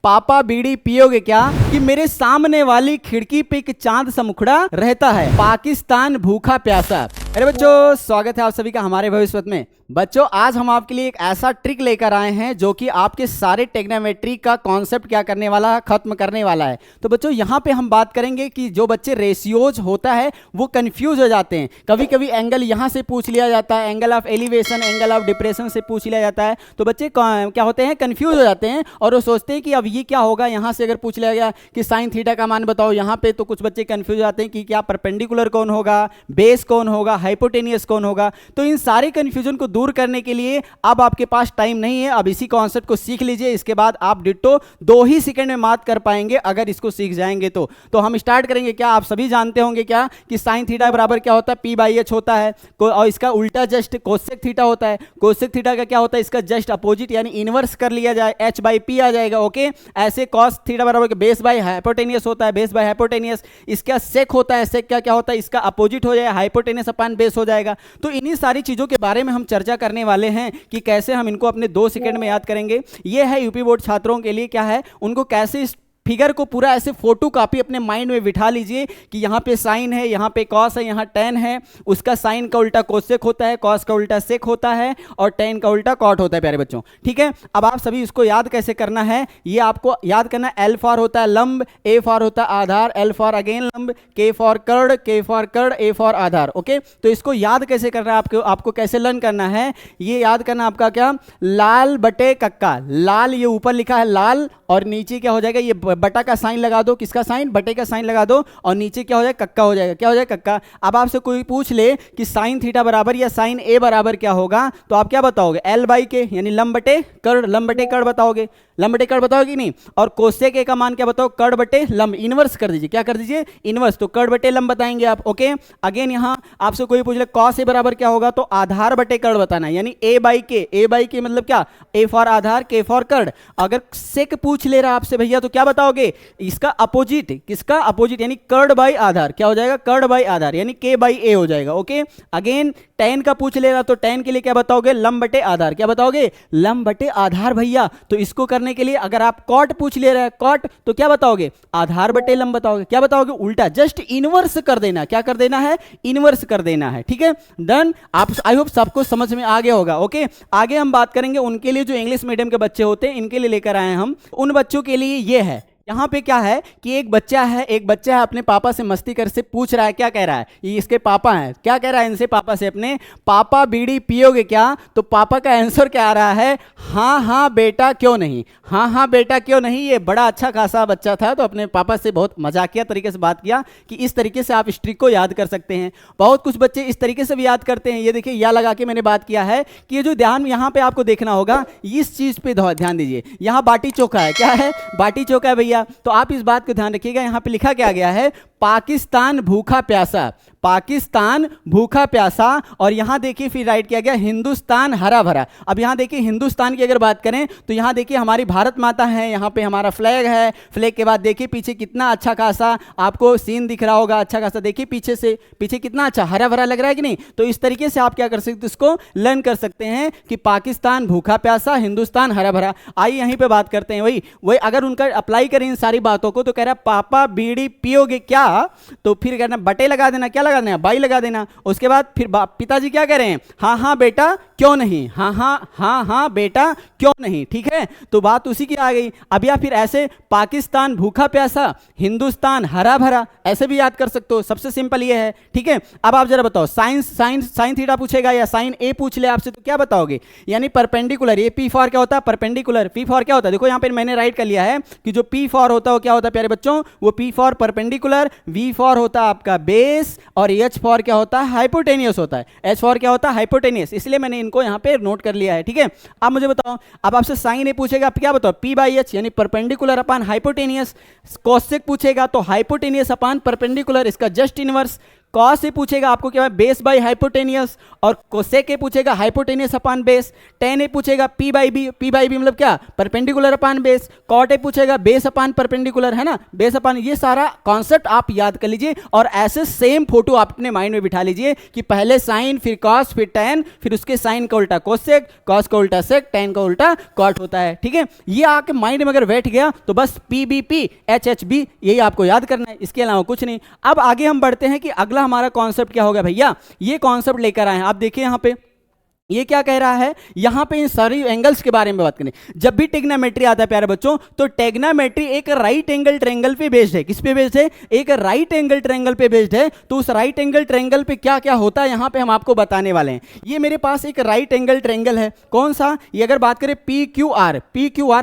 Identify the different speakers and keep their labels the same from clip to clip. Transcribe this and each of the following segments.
Speaker 1: पापा बीड़ी पियोगे क्या कि मेरे सामने वाली खिड़की पे एक चांद सा मुखड़ा रहता है, पाकिस्तान भूखा प्यासा। अरे बच्चों, स्वागत है आप सभी का हमारे भविष्य में। बच्चों, आज हम आपके लिए एक ऐसा ट्रिक लेकर आए हैं जो कि आपके सारे टेग्नोमेट्री का कॉन्सेप्ट क्या करने वाला है, खत्म करने वाला है। तो बच्चों, यहाँ पे हम बात करेंगे कि जो बच्चे रेशियोज होता है वो कंफ्यूज हो जाते हैं। कभी कभी एंगल यहाँ से पूछ लिया जाता है, angle of elevation, angle of depression से पूछ लिया जाता है। तो बच्चे क्या होते हैं, कंफ्यूज हो जाते हैं और वो सोचते हैं कि अब ये क्या होगा। यहाँ से अगर पूछ लिया गया कि साइन थीटा का मान बताओ, यहाँ पे तो कुछ बच्चे कंफ्यूज हो जाते हैं कि क्या परपेंडिकुलर कौन होगा, बेस कौन होगा, हाइपोटेनियस कौन होगा। तो इन सारे कंफ्यूजन को दूर करने के लिए अब आपके पास टाइम नहीं है। अब इसी कॉन्सेप्ट को सीख लीजिए, इसके बाद आप डिट्टो 2 ही सेकंड में मात कर पाएंगे अगर इसको सीख जाएंगे तो हम स्टार्ट करेंगे। क्या आप सभी जानते होंगे क्या कि साइन थीटा बराबर क्या होता है, पी बाई एच होता है, और इसका उल्टा जस्ट कोसेक थीटा होता है। कोसेक थीटा का क्या होता है, इसका जस्ट अपोजिट यानी इनवर्स कर लिया जाए, एच बाई पी आ जाएगा। ओके, ऐसे कॉस थीटा बराबर बेस बाई हाइपोटेनियस होता है, बेस बाई हाइपोटेनियस। इसका सेक होता है, सेक क्या होता है, इसका अपोजिट हो जाए, हाइपोटेनियस अपान बेस हो जाएगा। तो इन्हीं सारी चीजों के बारे में हम चर्चा करने वाले हैं कि कैसे हम इनको अपने 2 सेकंड में याद करेंगे। यह है यूपी बोर्ड छात्रों के लिए क्या है, उनको कैसे इस फिगर को पूरा ऐसे फोटो कॉपी अपने माइंड में बिठा लीजिए कि यहाँ पे साइन है, यहाँ पे कॉस है, यहाँ टेन है, उसका साइन का उल्टा कोसेक होता है, कॉस का उल्टा सेक होता है और टेन का उल्टा कॉट होता है। प्यारे बच्चों, ठीक है। अब आप सभी इसको याद कैसे करना है, ये आपको याद करना। एल फॉर होता है लंब, ए फॉर होता है आधार, L for again lamb, K for curd, K for curd, A for Aadhaar. Okay, तो इसको याद कैसे करना है, आपको कैसे लर्न करना है, ये याद करना आपका क्या, लाल बटे कक्का। लाल ये ऊपर लिखा है लाल और नीचे क्या हो जाएगा, ये बटा का साइन लगा दो, किसका साइन, बटे का साइन लगा दो और नीचे क्या हो जाएगा, कक्का हो जाएगा। क्या हो जाएगा, कक्का। अब आपसे कोई पूछ ले कि साइन थीटा बराबर या साइन ए बराबर क्या होगा, तो आप क्या बताओगे, एल बाई के यानी लंब बटे कर्ड, लंब बटे कर्ड बताओगे, लंब बटे कर्ड बताओगे नहीं। और कोसेक ए का मान क्या बताओ, कर्ड बटे लंब, इनवर्स कर दीजिए। क्या कर दीजिए, इनवर्स, तो कर्ड बटे लंब बताएंगे आप। ओके, अगेन यहां आपसे कोई पूछ ले कॉस ए बराबर क्या होगा, तो आधार बटे कर्ड बताना है, यानी ए बाई के। ए बाई के मतलब क्या, ए फॉर आधार, के फॉर कर्ड। अगर सेक पूछ ले रहा आपसे भैया तो क्या बताओगे, इसका अपोजिट, किसका अपोजिट, यानी कर्ड बाई आधार। क्या हो जाएगा, कर्ड बाई आधार, यानी के बाई ए हो जाएगा। ओके, अगेन टेन का पूछ ले रहा तो टेन के लिए क्या बताओगे, लंब बटे आधार। क्या बताओगे, लंब बटे आधार भैया। तो इसको करने के लिए अगर आप कॉट पूछ ले रहा है, कॉट, तो क्या बताओगे, आधार बटे लंब बताओगे। क्या बताओगे, उल्टा, जस्ट इनवर्स कर देना। क्या कर देना है, इनवर्स कर देना है। ठीक है, डन। आप आई होप सबको समझ में आ गया होगा। ओके, आगे हम बात करेंगे उनके लिए जो इंग्लिश मीडियम के बच्चे होते हैं, इनके लिए लेकर आए हैं हम। उन बच्चों के लिए ये है, यहाँ पे क्या है कि एक बच्चा है अपने पापा से मस्ती कर से पूछ रहा है, क्या कह रहा है, ये इसके पापा हैं, क्या कह रहा है इनसे पापा से अपने, पापा बीड़ी पियोगे क्या। तो पापा का आंसर क्या आ रहा है, हाँ हाँ बेटा क्यों नहीं, हाँ हाँ बेटा क्यों नहीं। ये बड़ा अच्छा खासा बच्चा था तो अपने पापा से बहुत मजाकिया तरीके से बात किया कि इस तरीके से आप इस ट्रिक को याद कर सकते हैं। बहुत कुछ बच्चे इस तरीके से भी याद करते हैं। ये देखिए, या लगा के मैंने बात किया है कि ये जो ध्यान यहाँ पे आपको देखना होगा, इस चीज पे ध्यान दीजिए। यहाँ बाटी चोखा है, क्या है, बाटी चोखा है भैया। तो आप इस बात को ध्यान रखिएगा, यहां पे लिखा क्या गया है, पाकिस्तान भूखा प्यासा, पाकिस्तान भूखा प्यासा। और यहां देखिए फिर राइट किया गया हिंदुस्तान हरा भरा। अब यहां देखिए हिंदुस्तान की अगर बात करें तो यहां देखिए हमारी भारत माता है, यहां पे हमारा फ्लैग है। फ्लैग के बाद देखिए पीछे कितना अच्छा खासा आपको सीन दिख रहा होगा, अच्छा खासा देखिए पीछे से, पीछे कितना अच्छा हरा भरा लग रहा है कि नहीं। तो इस तरीके से आप क्या कर सकते, इसको लर्न कर सकते हैं कि पाकिस्तान भूखा प्यासा, हिंदुस्तान हरा भरा। आइए यहीं पे बात करते हैं वही अगर उनका अप्लाई करें इन सारी बातों को, तो कह रहा है पापा बीड़ी पियोगे क्या, तो फिर कहना बटे लगा देना, क्या लगा देना, बाई लगा देना। उसके बाद फिर पिताजी क्या कह रहे हैं, हाँ हाँ बेटा क्यों नहीं, हाँ हाँ हाँ हाँ बेटा क्यों नहीं। ठीक है, तो बात उसी की आ गई। अब या फिर ऐसे पाकिस्तान भूखा प्यासा, हिंदुस्तान हरा भरा, ऐसे भी याद कर सकते हो। सबसे सिंपल ये है। ठीक है, अब आप जरा बताओ, साइन थीटा पूछेगा या साइन ए पूछ ले आपसे तो क्या बताओगे, यानी परपेंडिकुलर। ये पी फॉर क्या होता है, परपेंडिकुलर। पी फॉर क्या होता है, देखो यहाँ पे मैंने राइट कर लिया है कि जो पी फॉर होता है वो क्या होता है प्यारे बच्चों, वो P for perpendicular, V for होता है आपका बेस और एच फॉर क्या होता है, हाइपोटेनियस होता है। एच फॉर क्या होता है, हाइपोटेनियस, इसलिए मैंने इनको यहाँ पे नोट कर लिया है। ठीक है, अब मुझे बताओ, अब आपसे साइन ए पूछेगा, आप क्या बताओ, पी बाई एच यानी परपेंडिकुलर अपान हाइपोटेनियस। कोसेक पूछेगा तो हाइपोटेनियस अपान परपेंडिकुलर, इसका जस्ट इनवर्स। कॉस से पूछेगा आपको क्या है बेस बाई हाइपोटेनियस, और कोसेक ए पूछेगा hypotenuse upon base, tan A पूछेगा पी बाई बी मतलब क्या perpendicular upon base, cot A पूछेगा बेस अपान परपेंडिकुलर, है ना, बेस अपान। ये सारा कॉन्सेप्ट आप याद कर लीजिए और ऐसे सेम फोटो आप अपने माइंड में बिठा लीजिए कि पहले साइन फिर कॉस फिर टेन, फिर उसके साइन का उल्टा कोसेक, कॉस का उल्टा सेक, टेन का उल्टा कॉट होता है। ठीक है, ये आपके माइंड में अगर बैठ गया तो बस P B P H H B यही आपको याद करना है, इसके अलावा कुछ नहीं। अब आगे हम बढ़ते हैं कि अगला हमारा कॉन्सेप्ट क्या होगा भैया, ये कॉन्सेप्ट लेकर आए हैं आप देखिए यहां पे ये क्या कह रहा है, यहां पे इन सारी एंगल्स के बारे में बात करें। जब भी टेग्नामेट्री आता है प्यारे बच्चों तो टेग्नामेट्री एक राइट एंगल ट्रायंगल पे बेस्ड है। किस पे बेस्ड है? एक राइट एंगल ट्रायंगल पे बेस्ड है। तो उस राइट एंगल ट्रायंगल पे क्या क्या होता है यहां पे हम आपको बताने वाले हैं। ये मेरे पास एक राइट एंगल ट्रायंगल है, कौन सा, ये अगर बात करें पी क्यू आर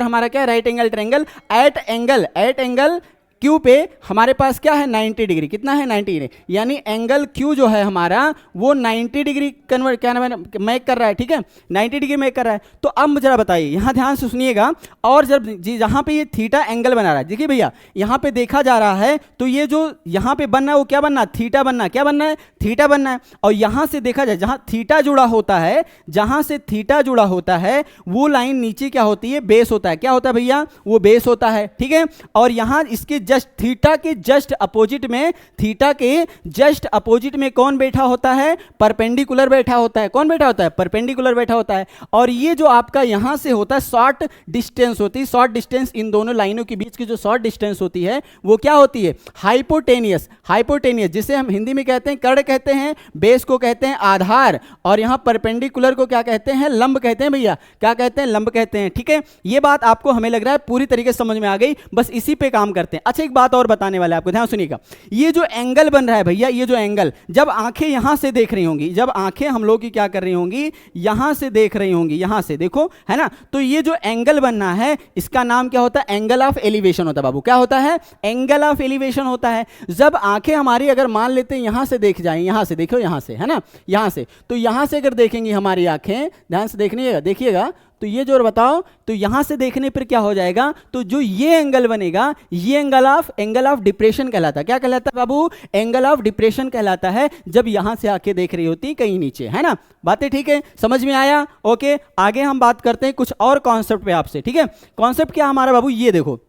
Speaker 1: हमारा क्या है right angle triangle. At angle Q पे हमारे पास क्या है 90 डिग्री, कितना है 90 डिग्री, यानी एंगल Q जो है हमारा वो 90 डिग्री कन्वर्ट क्या मेक कर रहा है। ठीक है, 90 डिग्री मेक कर रहा है। तो अब मुझे जरा बताइए, यहाँ ध्यान से सुनिएगा, और जब जी जहाँ पे ये थीटा एंगल बना रहा है, देखिए भैया यहाँ पे देखा जा रहा है तो ये जो यहाँ पे बनना है वो क्या बनना है, थीटा बनना है। क्या बनना है? थीटा बनना है। और यहाँ से देखा जाए जहाँ थीटा जुड़ा होता है, जहाँ से थीटा जुड़ा होता है वो लाइन नीचे क्या होती है, बेस होता है। क्या होता है भैया? वो बेस होता है। ठीक है, और यहाँ इसके जस्ट थीटा के जस्ट अपोजिट में, थीटा के जस्ट अपोजिट में कौन बैठा होता है? परपेंडिकुलर बैठा होता है। कौन बैठा होता है? परपेंडिकुलर बैठा होता है। और ये जो आपका यहां से होता है शॉर्ट डिस्टेंस होती है, शॉर्ट डिस्टेंस, इन दोनों लाइनों के बीच की जो शॉर्ट डिस्टेंस होती है वो क्या होती है? हाइपोटेनियस। हाइपोटेनियस जिसे हम हिंदी में कहते हैं कर्ण कहते हैं, बेस को कहते हैं आधार, और यहां परपेंडिकुलर को क्या कहते हैं? लंब कहते हैं भैया। क्या कहते हैं? लंब कहते हैं। ठीक है, ये बात आपको हमें लग रहा है पूरी तरीके से समझ में आ गई, बस इसी पे काम करते हैं। अच्छा एक बात और बताने वाले आपको, ध्यान सुनिएगा, ये जो एंगल बन रहा है भैया, ये जो एंगल, जब आंखें यहां से देख रही होंगी, जब आंखें हम लोग की क्या कर रही होंगी, यहां से देख रही होंगी, यहां से देखो, है ना, तो ये जो एंगल बनना है इसका नाम क्या होता है? एंगल ऑफ एलिवेशन होता है बाबू। क्या होता है? एंगल ऑफ एलिवेशन होता है। जब आंखें हमारी अगर मान लेते हैं यहां से देख जाएं, यहां से देखो, यहां से, है ना, यहां से, तो यहां से अगर देखेंगी हमारी आंखें, ध्यान से देखिएगा, तो ये जो बताओ, तो यहां से देखने पर क्या हो जाएगा, तो जो ये एंगल बनेगा ये एंगल ऑफ डिप्रेशन कहलाता है। क्या कहलाता है बाबू? एंगल ऑफ डिप्रेशन कहलाता है, जब यहां से आके देख रही होती कहीं नीचे, है ना। बातें ठीक है, समझ में आया? ओके, आगे हम बात करते हैं कुछ और कॉन्सेप्ट पे आपसे। ठीक है, कॉन्सेप्ट क्या हमारा बाबू, ये देखो,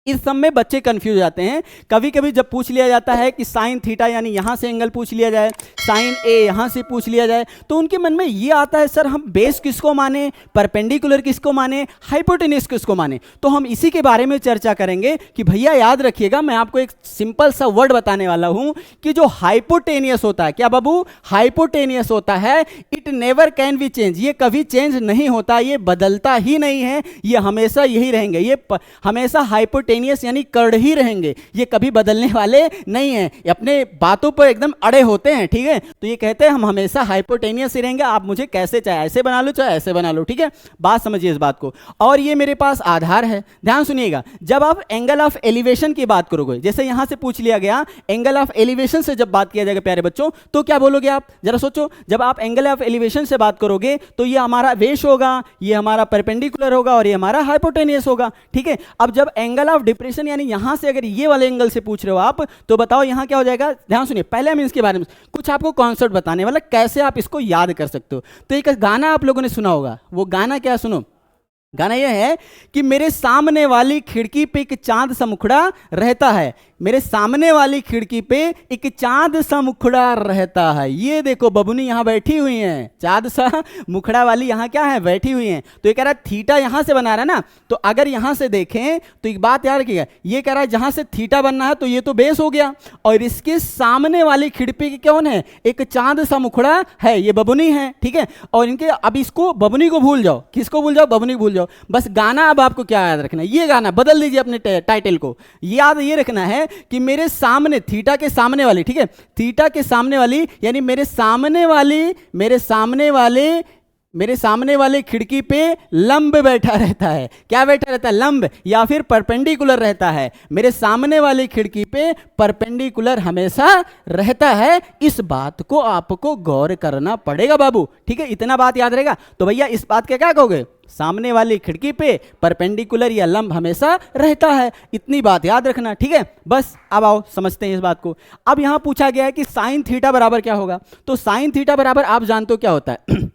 Speaker 1: इस सब में बच्चे कंफ्यूज हो जाते हैं। कभी कभी जब पूछ लिया जाता है कि साइन थीटा यानी यहां से एंगल पूछ लिया जाए, साइन ए यहां से पूछ लिया जाए, तो उनके मन में ये आता है सर हम बेस किसको माने, परपेंडिकुलर किसको माने, हाइपोटेनियस किसको माने। तो हम इसी के बारे में चर्चा करेंगे कि भैया याद रखिएगा, मैं आपको एक सिंपल सा वर्ड बताने वाला हूं कि जो हाइपोटेनियस होता है, क्या बाबू? हाइपोटेनियस होता है, it never can be change, ये कभी चेंज नहीं होता, ये बदलता ही नहीं है, ये हमेशा यही रहेंगे, ये हमेशा हाइपोटेनियस यानी कर्ण ही रहेंगे, ये कभी बदलने वाले नहीं हैं, अपने बातों पर एकदम अड़े होते हैं। ठीक है, तो ये कहते हैं हम हमेशा हाइपोटेनियस ही रहेंगे, आप मुझे कैसे चाहे ऐसे बना लो चाहे ऐसे बना लो। ठीक है, बात समझिए इस बात को। और ये मेरे पास आधार है, ध्यान सुनिएगा, जब आप एंगल ऑफ एलिवेशन की बात करोगे, जैसे यहां से पूछ लिया गया एंगल ऑफ एलिवेशन से जब बात किया जाएगा प्यारे बच्चों, तो क्या बोलोगे आप? जरा सोचो, जब आप एंगल ऑफ एलिवेशन से बात करोगे तो ये हमारा बेस होगा, ये हमारा परपेंडिकुलर होगा और ये हमारा हाइपोटेनियस होगा। ठीक है, अब जब एंगल ऑफ डिप्रेशन यानी यहां से अगर ये वाले एंगल से पूछ रहे हो आप, तो बताओ यहां क्या हो जाएगा। ध्यान सुनिए, पहले हम इसके बारे में कुछ आपको कॉन्सेप्ट बताने वाला, कैसे आप इसको याद कर सकते हो। तो एक गाना आप लोगों ने सुना होगा, वो गाना क्या, सुनो, गाना यह है कि मेरे सामने वाली खिड़की पे एक चांद सा मुखड़ा रहता है, मेरे सामने वाली खिड़की पे एक चांद सा मुखड़ा रहता है। ये देखो बबुनी यहां बैठी हुई हैं, चांद सा मुखड़ा वाली यहां क्या है, बैठी हुई हैं। तो ये कह रहा है थीटा यहां से बना रहा है ना, तो अगर यहां से देखें तो एक बात याद रखिएगा, ये कह रहा है जहां से थीटा बनना है तो ये तो बेस हो गया, और इसके सामने वाली खिड़की कौन है, एक चांद सा मुखड़ा है, ये बबुनी है। ठीक है, और इनके अब इसको बबुनी को भूल जाओ, किसको भूल जाओ, बबुनी को भूल जाओ। बस गाना अब आपको क्या याद रखना है, ये गाना बदल दीजिए अपने टाइटल को, याद ये रखना है कि मेरे सामने थीटा के सामने वाली, ठीक है, थीटा के सामने वाली यानी मेरे सामने वाले खिड़की पे लंब बैठा रहता है। क्या बैठा रहता है, लंब, या फिर परपेंडिकुलर रहता है। मेरे सामने वाली खिड़की पे परपेंडिकुलर हमेशा रहता है, इस बात को आपको गौर करना पड़ेगा बाबू। ठीक है, इतना बात याद रहेगा। तो भैया इस बात का क्या कहोगे, सामने वाली खिड़की पे परपेंडिकुलर या लंब हमेशा रहता है। इतनी बात याद रखना, ठीक है। बस अब आओ समझते हैं इस बात को। अब यहां पूछा गया है कि साइन थीटा बराबर क्या होगा। तो साइन थीटा बराबर आप जानते हो क्या होता है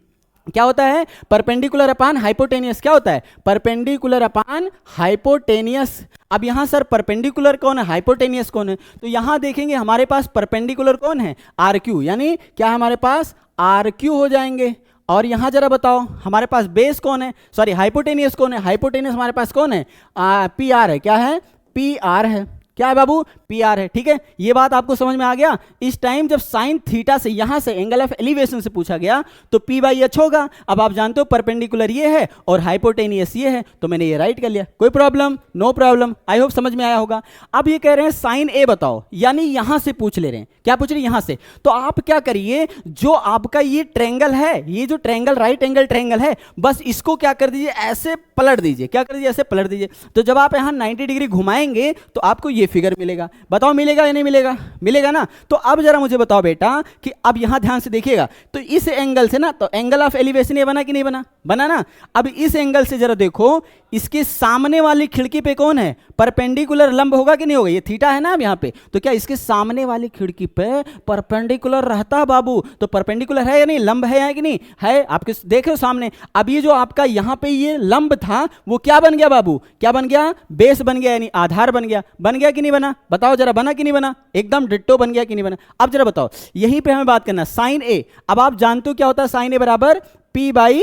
Speaker 1: क्या होता है? Perpendicular upon hypotenuse. क्या होता है? Perpendicular upon hypotenuse. अब यहां सर परपेंडिकुलर कौन है, हाइपोटेनियस कौन है? तो यहां देखेंगे हमारे पास परपेंडिकुलर कौन है, आर क्यू, यानी क्या हमारे पास आर क्यू हो जाएंगे। और यहां जरा बताओ हमारे पास बेस कौन है, सॉरी हाइपोटेनियस कौन है? हाइपोटेनियस हमारे पास कौन है? पी आर है। क्या है? पी आर है। क्या है बाबू? पी आर है, ठीक है। ये बात आपको समझ में आ गया। इस टाइम जब साइन थीटा से यहां से एंगल ऑफ एलिवेशन से पूछा गया तो पी बाई एच होगा। अब आप जानते हो परपेंडिकुलर ये है और हाइपोटेनियस ये है, तो मैंने ये राइट कर लिया। कोई problem? No problem. I hope समझ में आया होगा। अब ये कह रहे हैं साइन ए बताओ, यानी यहां से पूछ ले रहे हैं। क्या पूछ रहे हैं? यहां से। तो आप क्या करिए, जो आपका ये ट्रायंगल है, ये जो ट्रायंगल राइट एंगल ट्रायंगल है, बस इसको क्या कर दीजिए, ऐसे पलट दीजिए। क्या कर दीजिए? ऐसे पलट दीजिए। तो जब आप यहां 90 डिग्री घुमाएंगे तो आपको ये फिगर मिलेगा। बताओ मिलेगा या नहीं मिलेगा? मिलेगा ना। तो अब जरा मुझे बताओ बेटा कि अब यहां ध्यान से देखिएगा, तो इस एंगल से ना, तो एंगल ऑफ एलिवेशन ये बना कि नहीं बना? बना ना। अब इस एंगल से जरा देखो, इसके सामने वाली खिड़की पे कौन है? परपेंडिकुलर लंब होगा कि नहीं होगा? ये थीटा है ना अब यहां पे, तो क्या इसके सामने वाली खिड़की पे परपेंडिकुलर रहता है बाबू? तो परपेंडिकुलर है या नहीं? लंब है या कि नहीं है? आपके देख रहे हो सामने। अब ये जो आपका यहां पे ये लंब था वो क्या बन गया बाबू? क्या बन गया? बेस बन गया, यानी आधार बन गया। बन गया कि नहीं बना? बताओ जरा, बना कि नहीं बना? एकदम डिट्टो बन गया कि नहीं बना? अब जरा बताओ, यहीं पे हमें बात करना साइन ए। अब आप जानते हो क्या होता है साइन ए बराबर पी बाई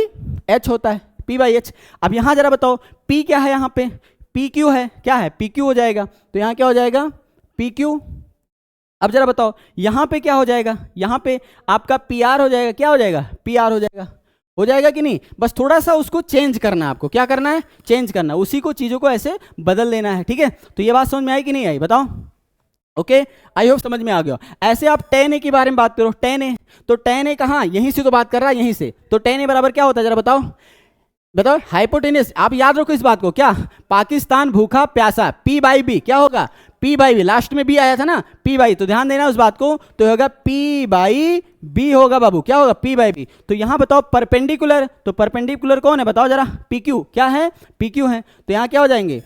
Speaker 1: एच होता है, पी बाई एच। अब यहां जरा बताओ पी क्या है? यहां पे पी क्यू है। क्या है? पी क्यू हो जाएगा। तो यहां क्या हो जाएगा? P Q. अब जरा बताओ यहां पे क्या हो जाएगा? यहां पे आपका पी आर हो जाएगा। क्या हो जाएगा? पी आर हो जाएगा। हो जाएगा कि नहीं? बस थोड़ा सा उसको चेंज करना है आपको। क्या करना है? चेंज करना है, उसी को, चीजों को ऐसे बदल लेना है, ठीक है। तो ये बात समझ में आई कि नहीं आई? बताओ। ओके, आई होप समझ में आ गया। ऐसे आप tan a के बारे में बात करो, tan a, तो tan a कहाँ? यहीं से तो बात कर रहा है, यहीं से। तो tan a बराबर क्या होता है जरा बताओ? बताओ हाइपोटेनियस। आप याद रखो इस बात को। क्या? पाकिस्तान भूखा प्यासा, P बाई बी। क्या होगा? P by B. लास्ट में B आया था ना, P बाई, तो ध्यान देना उस बात को। तो होगा P बाई बी होगा बाबू। क्या होगा? P by B. तो यहां बताओ परपेंडिकुलर, तो परपेंडिकुलर कौन है बताओ जरा? PQ। क्या है? PQ है। तो यहां क्या हो जाएंगे?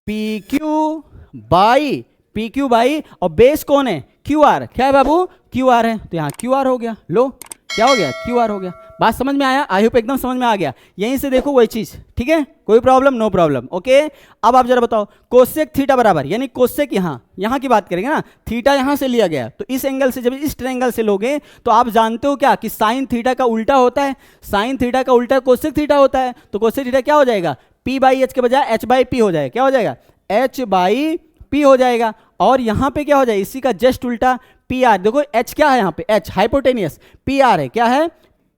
Speaker 1: PQ बाई PQ बाई, और बेस कौन है? QR। क्या है बाबू? QR है। तो यहाँ QR हो गया। लो क्या हो गया? QR हो गया। बात समझ में आया? आई होप एकदम समझ में आ गया। यहीं से देखो वही चीज, ठीक है। कोई प्रॉब्लम? No problem. ओके, अब आप जरा बताओ कोसेक थीटा बराबर, यानी कोसेक यहाँ की बात करेंगे ना, थीटा यहां से लिया गया, तो इस एंगल से जब इस ट्रायंगल से लोगे तो आप जानते हो क्या कि साइन थीटा का उल्टा होता है। साइन थीटा का उल्टा कोसेक थीटा होता है। तो कोसेक थीटा क्या हो जाएगा? P बाई एच के बजाय H बाई पी हो जाएगा। क्या हो जाएगा? H बाई पी हो जाएगा। और यहां पे क्या हो जाएगा? इसी का जस्ट उल्टा पी आर। देखो H क्या है यहाँ पे? H हाइपोटेनियस, पी आर है। क्या है?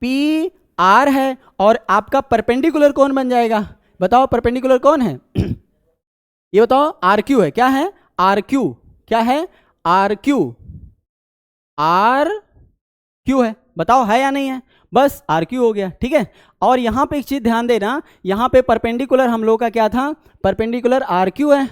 Speaker 1: पी आर है। और आपका परपेंडिकुलर कौन बन जाएगा? बताओ परपेंडिकुलर कौन है? ये बताओ। आर क्यू है। क्या है? R Q. क्या है? R Q. आर क्यू है। बताओ है या नहीं है? बस आर क्यू हो गया, ठीक है। और यहां पे एक चीज ध्यान देना, यहां पे परपेंडिकुलर हम लोग का क्या था? परपेंडिकुलर आर क्यू है।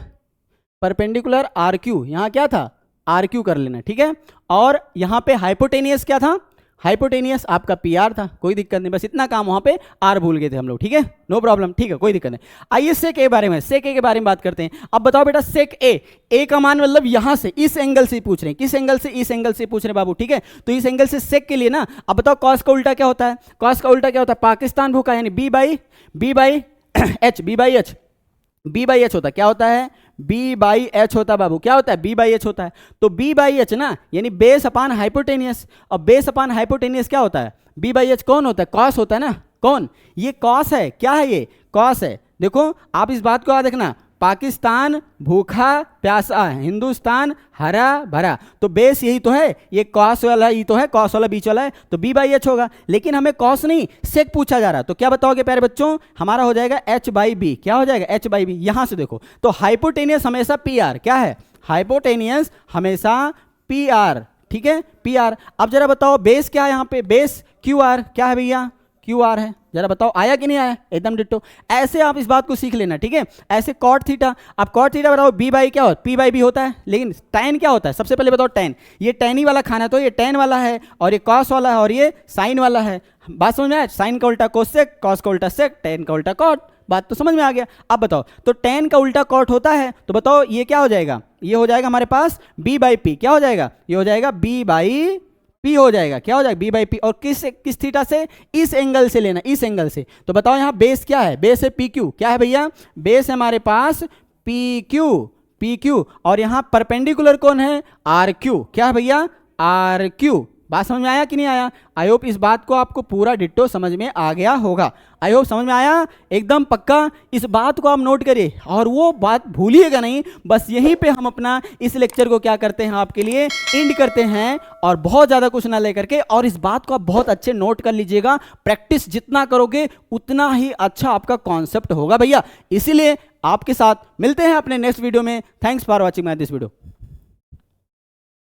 Speaker 1: परपेंडिकुलर आर क्यू, यहां क्या था? आर क्यू कर लेना, ठीक है। और यहां पे हाइपोटेनियस क्या था? हाइपोटेनियस आपका पी आर था। कोई दिक्कत नहीं, बस इतना काम वहां पे आर भूल गए थे हम लोग, ठीक है। नो प्रॉब्लम, ठीक है, कोई दिक्कत नहीं। आइए सेक ए बारे में, सेक ए के बारे में बात करते हैं। अब बताओ बेटा सेक ए का मान मतलब यहां से, इस एंगल से पूछ रहे हैं। किस एंगल से? इस एंगल से पूछ रहे हैं बाबू, ठीक है। तो इस एंगल से सेक के लिए ना, अब बताओ कॉस का उल्टा क्या होता है? कॉस का उल्टा क्या होता है? पाकिस्तान भूखा, यानी B by H. B by H होता है। क्या होता है? बी बाई एच होता है बाबू। क्या होता है? बी बाई एच होता है। तो बी बाई एच ना, यानी बेस अपान हाइपोटेनियस। और बेस अपान हाइपोटेनियस क्या होता है? बी बाई एच कौन होता है? कॉस होता है ना। कौन? ये कॉस है। क्या है? ये कॉस है। देखो आप इस बात को याद रखना, पाकिस्तान भूखा प्यासा, हिंदुस्तान हरा भरा, तो बेस यही तो है, ये कॉस वाला ही तो है, कॉस वाला बीच वाला है, तो बी बाई एच होगा। लेकिन हमें कॉस नहीं सेक पूछा जा रहा है, तो क्या बताओगे प्यारे बच्चों? हमारा हो जाएगा एच बाई बी। क्या हो जाएगा? H by B. यहां से देखो तो हाइपोटेनियस हमेशा पी आर। क्या है? हाइपोटेनियस हमेशा पी आर, ठीक है, पी आर। अब जरा बताओ बेस क्या है? यहां पे बेस क्यू आर। क्या है भैया? QR है। जरा बताओ आया कि नहीं आया? एकदम डिट्टो। ऐसे आप इस बात को सीख लेना, ठीक है। ऐसे cot थीटा, अब cot थीटा बताओ b बाई क्या होता है? p बाई b होता है, लेकिन tan क्या होता है? सबसे पहले बताओ tan, ये tan ही वाला खाना, तो ये tan वाला है और ये cos वाला है और ये sin वाला है। बात समझ में आया? sin का उल्टा कोसेक, cos का उल्टा सेक, tan का उल्टा cot। बात तो समझ में आ गया। अब बताओ, तो tan का उल्टा cot होता है, तो बताओ ये क्या हो जाएगा? ये हो जाएगा हमारे पास b बाई p। क्या हो जाएगा? ये हो जाएगा b बाई p हो जाएगा। क्या हो जाएगा? b by p। और किस थीटा से? इस एंगल से लेना, इस एंगल से। तो बताओ यहाँ बेस क्या है? बेस है PQ। क्या है भैया? बेस है हमारे पास PQ। और यहाँ परपेंडिकुलर कौन है? RQ। क्या है भैया? RQ। बात समझ में आया कि नहीं आया? आई होप इस बात को आपको पूरा डिट्टो समझ में आ गया होगा। आई होप समझ में आया एकदम पक्का। इस बात को आप नोट करिए और वो बात भूलिएगा नहीं। बस यहीं पे हम अपना इस लेक्चर को क्या करते हैं, आपके लिए एंड करते हैं। और बहुत ज़्यादा कुछ ना लेकर के, और इस बात को आप बहुत अच्छे नोट कर लीजिएगा, प्रैक्टिस जितना करोगे उतना ही अच्छा आपका कॉन्सेप्ट होगा भैया। इसीलिए आपके साथ मिलते हैं अपने नेक्स्ट वीडियो में। Thanks for watching my this video.